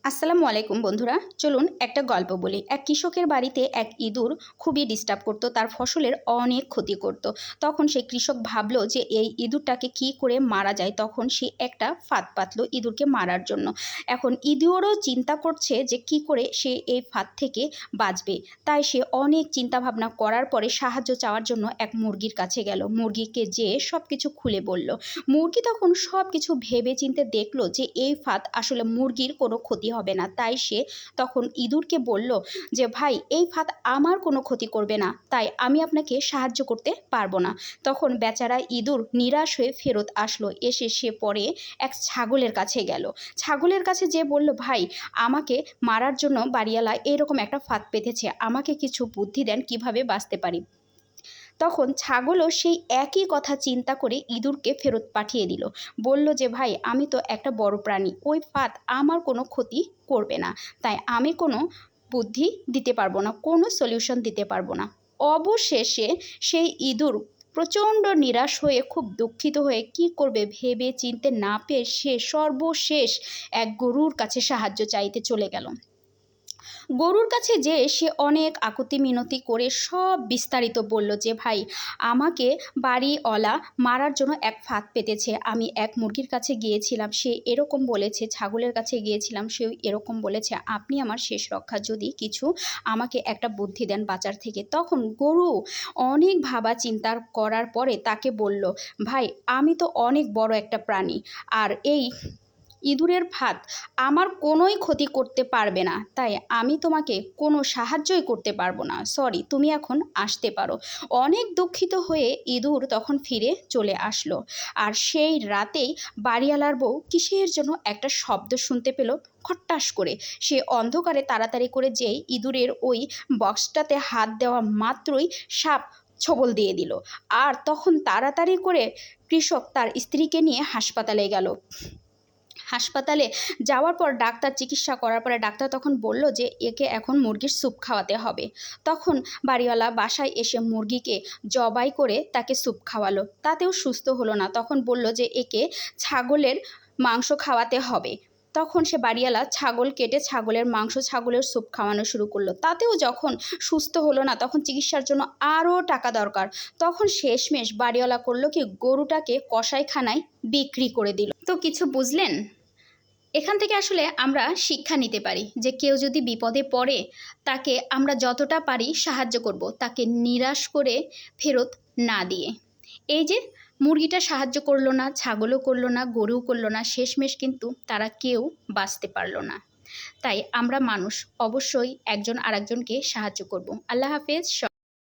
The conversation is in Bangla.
আসসালামু আলাইকুম বন্ধুরা, চলুন একটা গল্প বলি। এক কৃষকের বাড়িতে এক ইঁদুর খুবই ডিস্টার্ব করতো, তার ফসলের অনেক ক্ষতি করত। তখন সেই কৃষক ভাবলো যে এই ইঁদুরটাকে কি করে মারা যায়। তখন সে একটা ফাঁদ পাতলো ইঁদুরকে মারার জন্য। এখন ইঁদুরও চিন্তা করছে যে কি করে সে এই ফাঁদ থেকে বাঁচবে। তাই সে অনেক চিন্তা ভাবনা করার পরে সাহায্য চাওয়ার জন্য এক মুরগির কাছে গেল। মুরগিকে যেয়ে সব কিছু খুলে বলল। মুরগি তখন সব কিছু ভেবে চিন্তে দেখলো যে এই ফাঁদ আসলে মুরগির কোনো ক্ষতি হবে না। তাই সে তখন ইঁদুরকে বলল যে ভাই, এই ফাঁদ আমার কোনো ক্ষতি করবে না, তাই আমি আপনাকে সাহায্য করতে পারবো না। তখন বেচারা ইঁদুর নিরাশ হয়ে ফেরত আসলো। এসে সে পরে এক ছাগলের কাছে গেল। ছাগলের কাছে যে বলল, ভাই, আমাকে মারার জন্য বাড়িওয়ালা এরকম একটা ফাঁদ পেতেছে, আমাকে কিছু বুদ্ধি দেন কিভাবে বাঁচতে পারি। তখন ছাগলও সেই একই কথা চিন্তা করে ইঁদুরকে ফেরত পাঠিয়ে দিল। বলল যে ভাই, আমি তো একটা বড় প্রাণী, ওই ফাঁদ আমার কোনো ক্ষতি করবে না, তাই আমি কোনো বুদ্ধি দিতে পারবো না, কোনো সলিউশন দিতে পারবো না। অবশেষে সেই ইঁদুর প্রচণ্ড নিরাশ হয়ে, খুব দুঃখিত হয়ে কি করবে ভেবে চিনতে না পেয়ে সে সর্বশেষ এক গরুর কাছে সাহায্য চাইতে চলে গেল। গরুর কাছে যেয়ে সে অনেক আকুতি মিনতি করে সব বিস্তারিত বলল যে ভাই, আমাকে বাড়িওয়ালা মারার জন্য এক ফাঁদ পেতেছে। আমি এক মুরগির কাছে গিয়েছিলাম, সে এরকম বলেছে। ছাগলের কাছে গিয়েছিলাম, সেও এরকম বলেছে। আপনি আমার শেষ রক্ষা, যদি কিছু আমাকে একটা বুদ্ধি দেন বাজার থেকে। তখন গরু অনেক ভাবা চিন্তা করার পরে তাকে বলল, ভাই, আমি তো অনেক বড় একটা প্রাণী, আর এই ইঁদুরের ফাঁদ আমার কোনোই ক্ষতি করতে পারবে না, তাই আমি তোমাকে কোনো সাহায্যই করতে পারবো না। সরি, তুমি এখন আসতে পারো। অনেক দুঃখিত হয়ে ইঁদুর তখন ফিরে চলে আসলো। আর সেই রাতেই বাড়িওয়ালার বউ কিসের জন্য একটা শব্দ শুনতে পেল। খট্টাস করে সে অন্ধকারে তাড়াতাড়ি করে যেই ইঁদুরের ওই বক্সটাতে হাত দেওয়া মাত্রই সাপ ছোবল দিয়ে দিল। আর তখন তাড়াতাড়ি করে কৃষক তার স্ত্রীকে নিয়ে হাসপাতালে গেল। হাসপাতালে যাওয়ার পর ডাক্তার চিকিৎসা করার পরে ডাক্তার তখন বলল যে একে এখন মুরগির স্যুপ খাওয়াতে হবে। তখন বাড়িওয়ালা বাসায় এসে মুরগিকে জবাই করে তাকে স্যুপ খাওয়ালো, তাতেও সুস্থ হলো না। তখন বলল যে একে ছাগলের মাংস খাওয়াতে হবে। তখন সে বাড়িওয়ালা ছাগল কেটে ছাগলের মাংস, ছাগলের স্যুপ খাওয়ানো শুরু করলো, তাতেও যখন সুস্থ হলো না, তখন চিকিৎসার জন্য আরও টাকা দরকার। তখন শেষমেশ বাড়িওয়ালা করলো কি, গরুটাকে কসাইখানায় বিক্রি করে দিল। তো কিছু বুঝলেন? এখান থেকে আসলে আমরা শিক্ষা নিতে পারি যে কেউ যদি বিপদে পড়ে তাকে আমরা যতটা পারি সাহায্য করব, তাকে নিরাশ করে ফেরত না দিয়ে। এই যে মুরগিটা সাহায্য করলো না, ছাগলও করলো না, গরুও করলো না, শেষমেশ কিন্তু তারা কেউ বাঁচতে পারলো না। তাই আমরা মানুষ অবশ্যই একজন আরেকজনকে সাহায্য করব। আল্লাহ হাফেজ।